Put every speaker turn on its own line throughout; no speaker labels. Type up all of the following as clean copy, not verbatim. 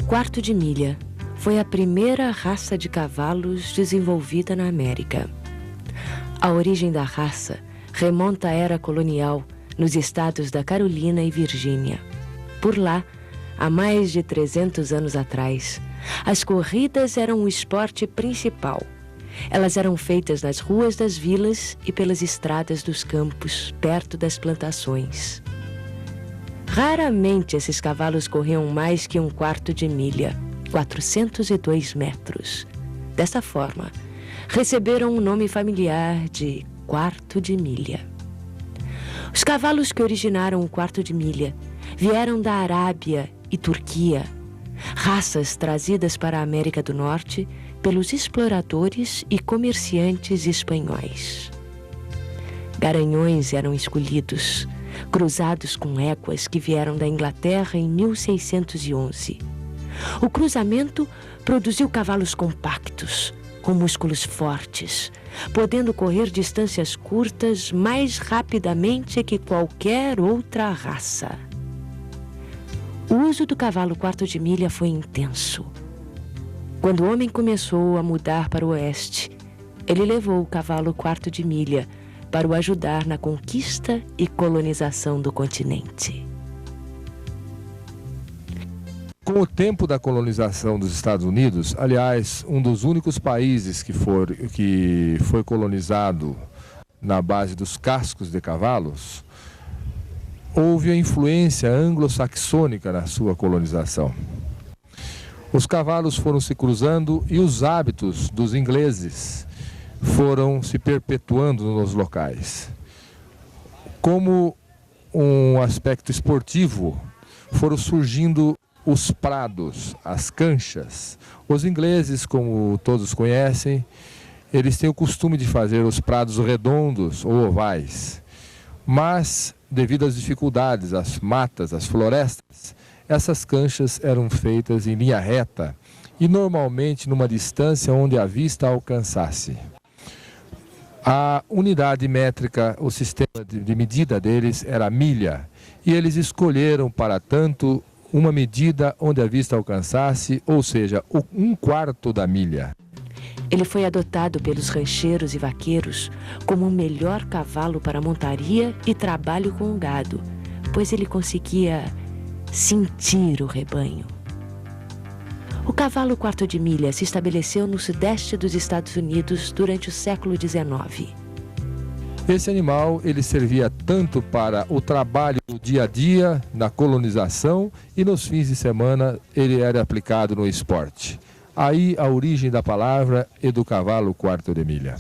O quarto de milha foi a primeira raça de cavalos desenvolvida na América. A origem da raça remonta à era colonial nos estados da Carolina e Virgínia. Por lá, há mais de 300 anos atrás, as corridas eram o esporte principal. Elas eram feitas nas ruas das vilas e pelas estradas dos campos, perto das plantações. Raramente esses cavalos corriam mais que um quarto de milha, 402 metros. Dessa forma, receberam um nome familiar de quarto de milha. Os cavalos que originaram o quarto de milha vieram da Arábia e Turquia, raças trazidas para a América do Norte pelos exploradores e comerciantes espanhóis. Garanhões eram escolhidos, cruzados com éguas que vieram da Inglaterra em 1611. O cruzamento produziu cavalos compactos, com músculos fortes, podendo correr distâncias curtas mais rapidamente que qualquer outra raça. O uso do cavalo quarto de milha foi intenso. Quando o homem começou a mudar para o oeste, ele levou o cavalo quarto de milha para o ajudar na conquista e colonização do continente.
Com o tempo da colonização dos Estados Unidos, aliás, um dos únicos países que foi colonizado na base dos cascos de cavalos, houve a influência anglo-saxônica na sua colonização. Os cavalos foram se cruzando e os hábitos dos ingleses foram se perpetuando nos locais. Como um aspecto esportivo, foram surgindo os prados, as canchas. Os ingleses, como todos conhecem, eles têm o costume de fazer os prados redondos ou ovais. Mas, devido às dificuldades, às matas, às florestas, essas canchas eram feitas em linha reta e normalmente numa distância onde a vista alcançasse. A unidade métrica, o sistema de medida deles era a milha, e eles escolheram para tanto uma medida onde a vista alcançasse, ou seja, um quarto da milha.
Ele foi adotado pelos rancheiros e vaqueiros como o melhor cavalo para montaria e trabalho com o gado, pois ele conseguia sentir o rebanho. O cavalo quarto de milha se estabeleceu no sudeste dos Estados Unidos durante o século XIX.
Esse animal ele servia tanto para o trabalho do dia a dia, na colonização, e nos fins de semana ele era aplicado no esporte. Aí a origem da palavra e do cavalo quarto de milha.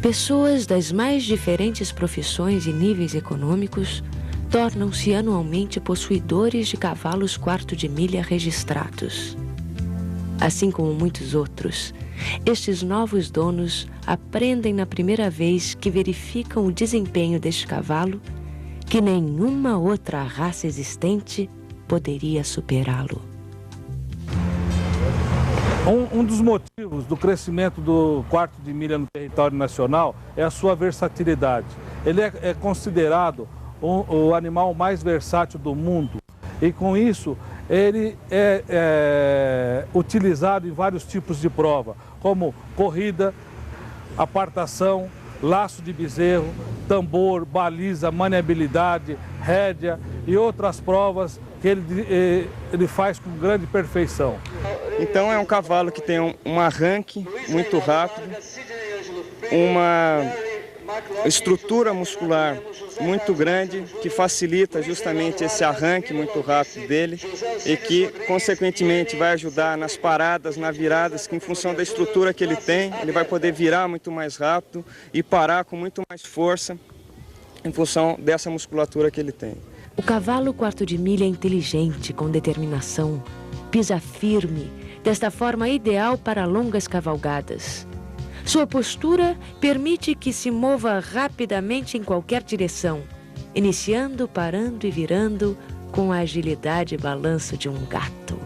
Pessoas das mais diferentes profissões e níveis econômicos tornam-se anualmente possuidores de cavalos quarto de milha registrados. Assim como muitos outros, estes novos donos aprendem na primeira vez que verificam o desempenho deste cavalo que nenhuma outra raça existente poderia superá-lo.
Um dos motivos do crescimento do quarto de milha no território nacional é a sua versatilidade. Ele é considerado o animal mais versátil do mundo e, com isso, ele é utilizado em vários tipos de prova, como corrida, apartação, laço de bezerro, tambor, baliza, maniabilidade, rédea e outras provas que ele faz com grande perfeição.
Então é um cavalo que tem um arranque muito rápido, uma estrutura muscular muito grande que facilita justamente esse arranque muito rápido dele e que, consequentemente, vai ajudar nas paradas, nas viradas, que em função da estrutura que ele tem, ele vai poder virar muito mais rápido e parar com muito mais força em função dessa musculatura que ele tem.
O cavalo quarto de milha é inteligente, com determinação, pisa firme, desta forma ideal para longas cavalgadas. Sua postura permite que se mova rapidamente em qualquer direção, iniciando, parando e virando com a agilidade e balanço de um gato.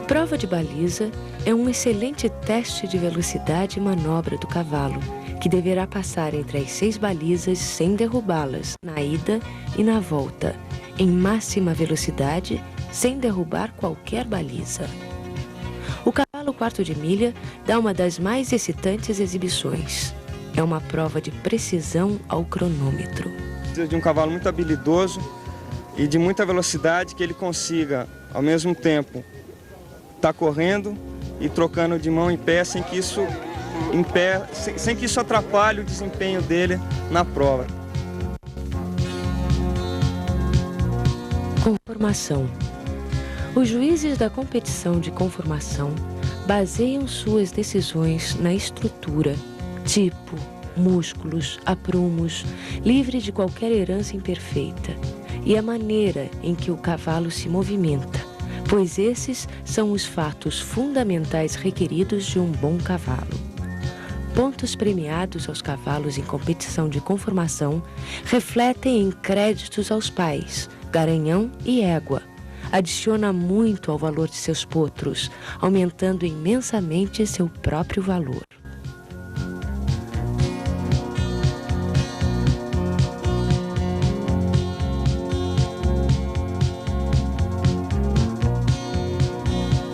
Prova de baliza é um excelente teste de velocidade e manobra do cavalo, que deverá passar entre as 6 balizas sem derrubá-las na ida e na volta, em máxima velocidade, sem derrubar qualquer baliza. O cavalo quarto de milha dá uma das mais excitantes exibições. É uma prova de precisão ao cronômetro.
Precisa de um cavalo muito habilidoso e de muita velocidade, que ele consiga, ao mesmo tempo, estar correndo e trocando de mão em pé sem que isso atrapalhe o desempenho dele na prova.
Conformação. Os juízes da competição de conformação baseiam suas decisões na estrutura, tipo, músculos, aprumos, livre de qualquer herança imperfeita, e a maneira em que o cavalo se movimenta, pois esses são os fatos fundamentais requeridos de um bom cavalo. Pontos premiados aos cavalos em competição de conformação refletem em créditos aos pais, garanhão e égua. Adiciona muito ao valor de seus potros, aumentando imensamente seu próprio valor.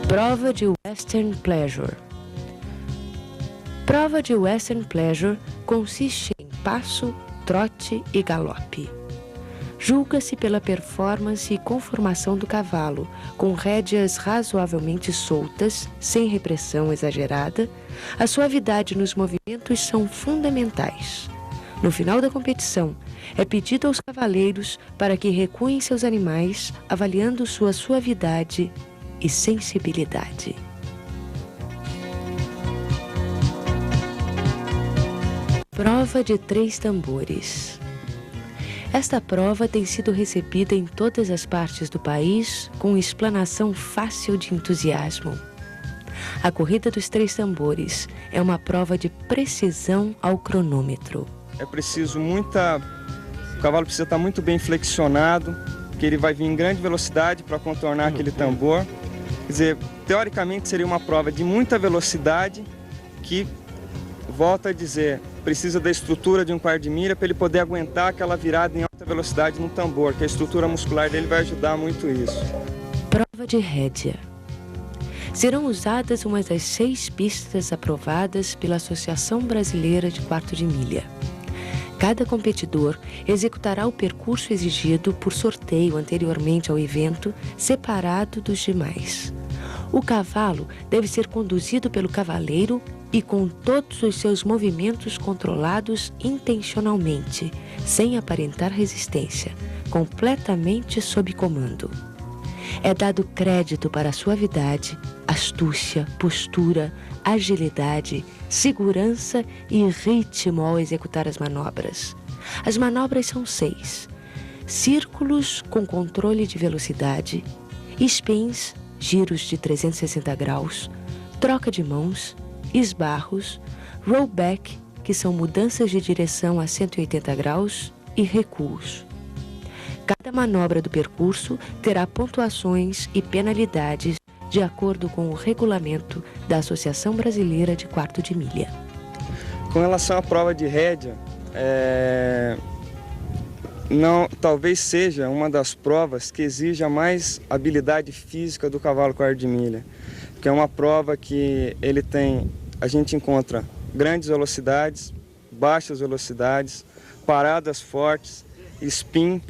Prova de Western Pleasure. Prova de Western Pleasure consiste em passo, trote e galope. Julga-se pela performance e conformação do cavalo, com rédeas razoavelmente soltas, sem repressão exagerada. A suavidade nos movimentos são fundamentais. No final da competição, é pedido aos cavaleiros para que recuem seus animais, avaliando sua suavidade e sensibilidade. Prova de 3 tambores. Esta prova tem sido recebida em todas as partes do país com explanação fácil de entusiasmo. A corrida dos 3 tambores é uma prova de precisão ao cronômetro.
É preciso o cavalo precisa estar muito bem flexionado, porque ele vai vir em grande velocidade para contornar aquele tambor. Quer dizer, teoricamente seria uma prova de muita velocidade que, volto a dizer, precisa da estrutura de um quarto de milha para ele poder aguentar aquela virada em alta velocidade no tambor, que a estrutura muscular dele vai ajudar muito isso.
Prova de rédea. Serão usadas uma das 6 pistas aprovadas pela Associação Brasileira de Quarto de Milha. Cada competidor executará o percurso exigido por sorteio anteriormente ao evento, separado dos demais. O cavalo deve ser conduzido pelo cavaleiro e com todos os seus movimentos controlados intencionalmente, sem aparentar resistência, completamente sob comando. É dado crédito para a suavidade, astúcia, postura, agilidade, segurança e ritmo ao executar as manobras. As manobras são 6. Círculos com controle de velocidade, spins, giros de 360 graus, troca de mãos, esbarros, rollback, que são mudanças de direção a 180 graus, e recuos. Cada manobra do percurso terá pontuações e penalidades de acordo com o regulamento da Associação Brasileira de Quarto de Milha.
Com relação à prova de rédea, talvez seja uma das provas que exija mais habilidade física do cavalo quarto de milha, porque é uma prova que a gente encontra grandes velocidades, baixas velocidades, paradas fortes, spin,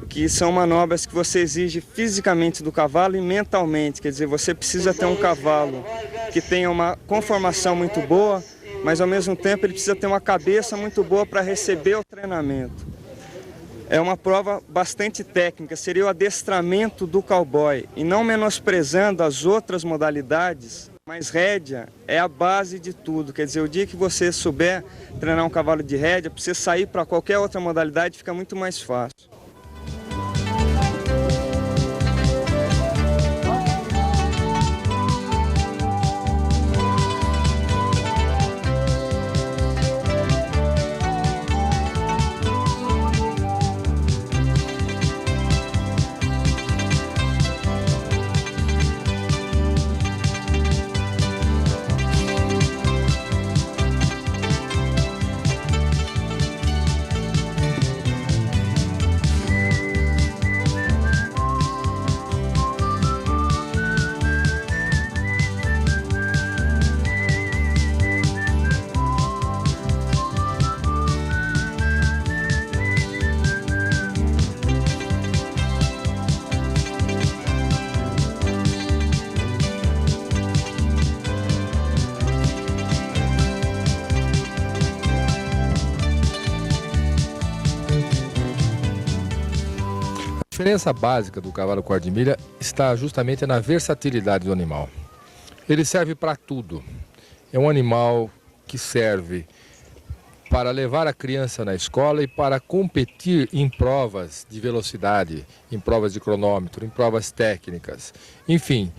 que são manobras que você exige fisicamente do cavalo e mentalmente, quer dizer, você precisa ter um cavalo que tenha uma conformação muito boa, mas ao mesmo tempo ele precisa ter uma cabeça muito boa para receber o treinamento. É uma prova bastante técnica, seria o adestramento do cowboy, e não menosprezando as outras modalidades, mas rédea é a base de tudo, quer dizer, o dia que você souber treinar um cavalo de rédea, para você sair para qualquer outra modalidade fica muito mais fácil.
A diferença básica do cavalo quarto de milha está justamente na versatilidade do animal. Ele serve para tudo. É um animal que serve para levar a criança na escola e para competir em provas de velocidade, em provas de cronômetro, em provas técnicas. Enfim,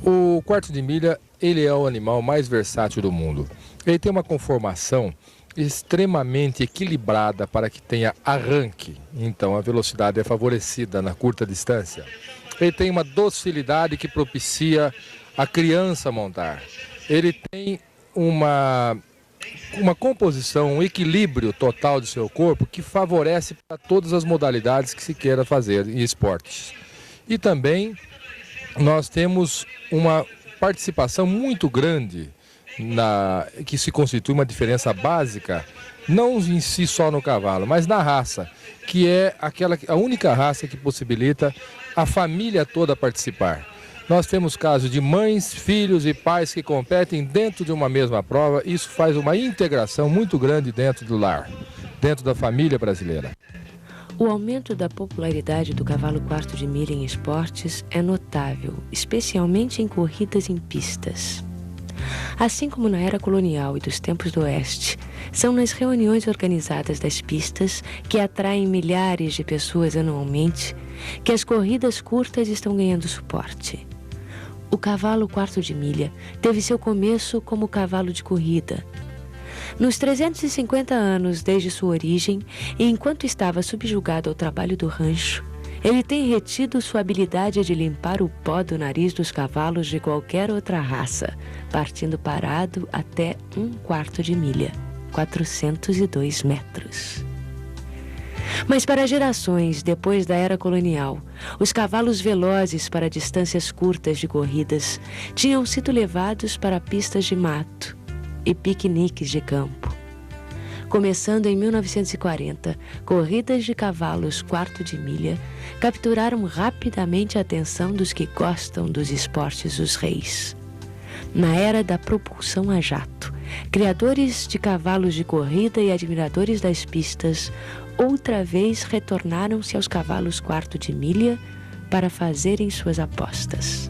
o quarto de milha, ele é o animal mais versátil do mundo. Ele tem uma conformação extremamente equilibrada para que tenha arranque, então a velocidade é favorecida na curta distância. Ele tem uma docilidade que propicia a criança montar. Ele tem uma composição, um equilíbrio total do seu corpo que favorece para todas as modalidades que se queira fazer em esportes. E também nós temos uma participação muito grande que se constitui uma diferença básica, não em si só no cavalo, mas na raça, que é a única raça que possibilita a família toda participar. Nós temos casos de mães, filhos e pais que competem dentro de uma mesma prova. Isso faz uma integração muito grande dentro do lar, dentro da família brasileira.
O aumento da popularidade do cavalo quarto de milha em esportes é notável, especialmente em corridas em pistas. Assim como na era colonial e dos tempos do Oeste, são nas reuniões organizadas das pistas, que atraem milhares de pessoas anualmente, que as corridas curtas estão ganhando suporte. O cavalo quarto de milha teve seu começo como cavalo de corrida. Nos 350 anos desde sua origem, e enquanto estava subjugado ao trabalho do rancho, ele tem retido sua habilidade de limpar o pó do nariz dos cavalos de qualquer outra raça, partindo parado até 1/4 de milha, 402 metros. Mas para gerações depois da era colonial, os cavalos velozes para distâncias curtas de corridas tinham sido levados para pistas de mato e piqueniques de campo. Começando em 1940, corridas de cavalos quarto de milha capturaram rapidamente a atenção dos que gostam dos esportes dos reis. Na era da propulsão a jato, criadores de cavalos de corrida e admiradores das pistas outra vez retornaram-se aos cavalos quarto de milha para fazerem suas apostas.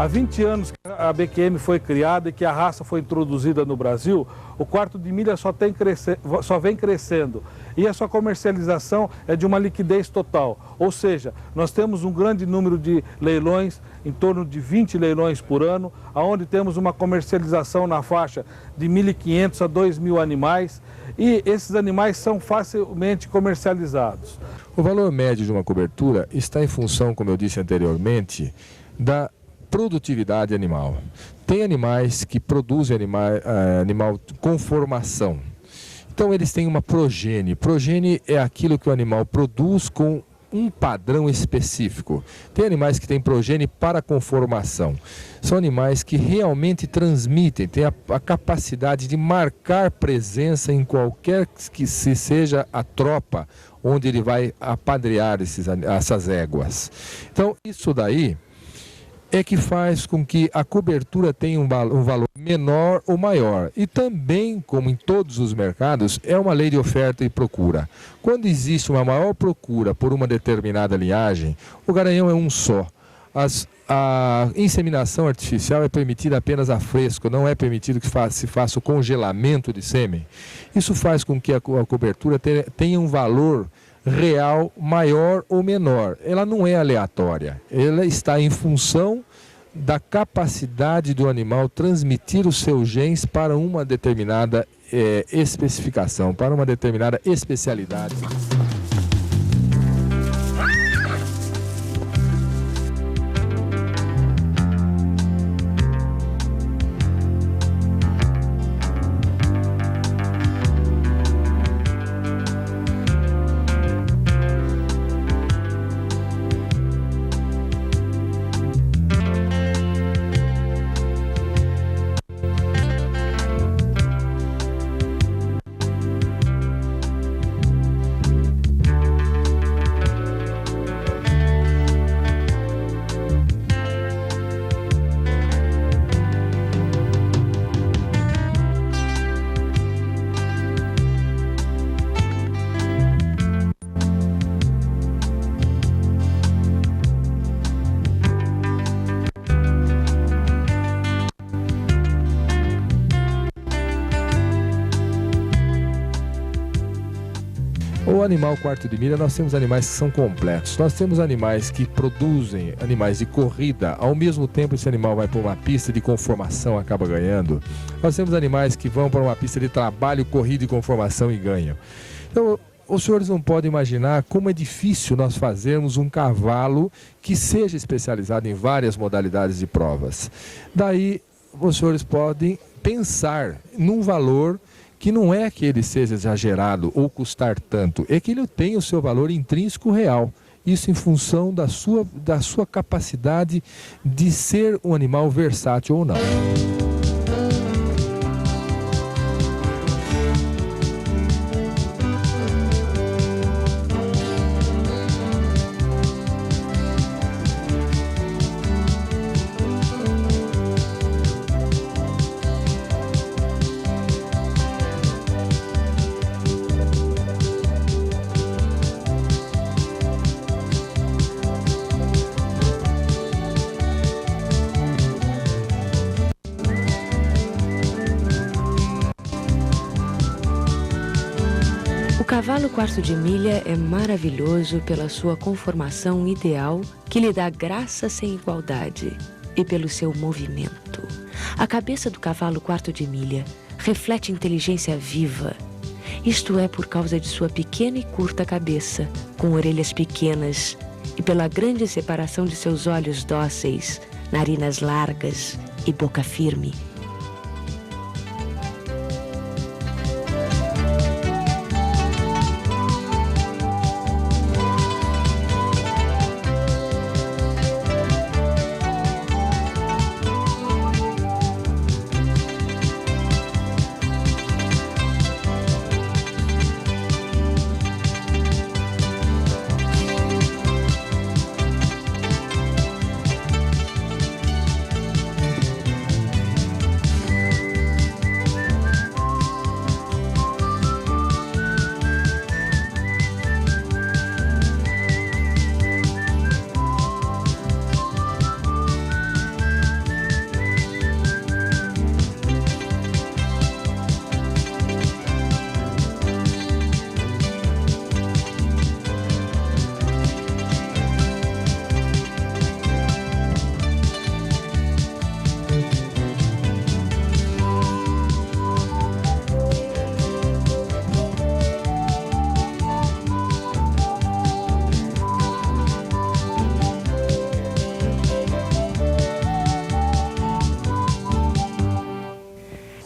Há 20 anos que a BQM foi criada e que a raça foi introduzida no Brasil, o quarto de milha só vem crescendo e a sua comercialização é de uma liquidez total. Ou seja, nós temos um grande número de leilões, em torno de 20 leilões por ano, onde temos uma comercialização na faixa de 1.500 a 2.000 animais e esses animais são facilmente comercializados.
O valor médio de uma cobertura está em função, como eu disse anteriormente, da produtividade animal. Tem animais que produzem animal com formação. Então eles têm uma progênie. Progênie é aquilo que o animal produz com um padrão específico. Tem animais que têm progênie para conformação. São animais que realmente transmitem, têm a capacidade de marcar presença em qualquer que seja a tropa onde ele vai apadrear essas éguas. Então isso daí é que faz com que a cobertura tenha um valor menor ou maior. E também, como em todos os mercados, é uma lei de oferta e procura. Quando existe uma maior procura por uma determinada linhagem, o garanhão é um só. A inseminação artificial é permitida apenas a fresco, não é permitido que se faça o congelamento de sêmen. Isso faz com que a cobertura tenha um valor real maior ou menor. Ela não é aleatória, ela está em função da capacidade do animal transmitir os seus genes para uma determinada especificação, para uma determinada especialidade. O animal quarto de milha, nós temos animais que são completos. Nós temos animais que produzem animais de corrida, ao mesmo tempo esse animal vai para uma pista de conformação, acaba ganhando. Nós temos animais que vão para uma pista de trabalho, corrida e conformação e ganham. Então, os senhores não podem imaginar como é difícil nós fazermos um cavalo que seja especializado em várias modalidades de provas. Daí, os senhores podem pensar num valor que não é que ele seja exagerado ou custar tanto, é que ele tem o seu valor intrínseco real. Isso em função da sua capacidade de ser um animal versátil ou não.
O cavalo quarto de milha é maravilhoso pela sua conformação ideal, que lhe dá graça sem igualdade, e pelo seu movimento. A cabeça do cavalo quarto de milha reflete inteligência viva. Isto é por causa de sua pequena e curta cabeça, com orelhas pequenas, e pela grande separação de seus olhos dóceis, narinas largas e boca firme.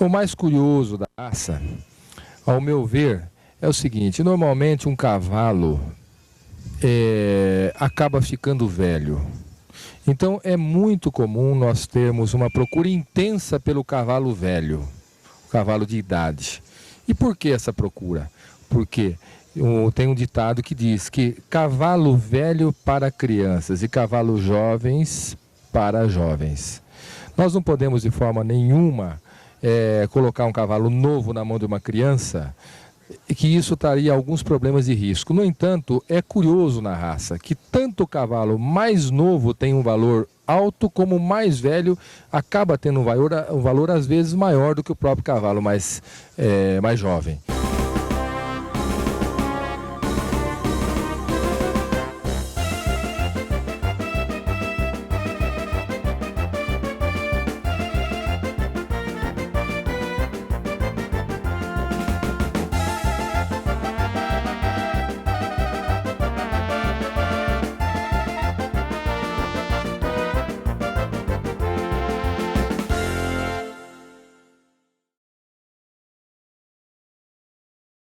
O mais curioso da raça, ao meu ver, é o seguinte: normalmente um cavalo acaba ficando velho. Então é muito comum nós termos uma procura intensa pelo cavalo velho, o cavalo de idade. E por que essa procura? Porque tem um ditado que diz que cavalo velho para crianças e cavalo jovens para jovens. Nós não podemos de forma nenhuma colocar um cavalo novo na mão de uma criança, e que isso traria alguns problemas de risco. No entanto, é curioso na raça que tanto o cavalo mais novo tem um valor alto, como o mais velho acaba tendo um valor às vezes maior do que o próprio cavalo mais jovem.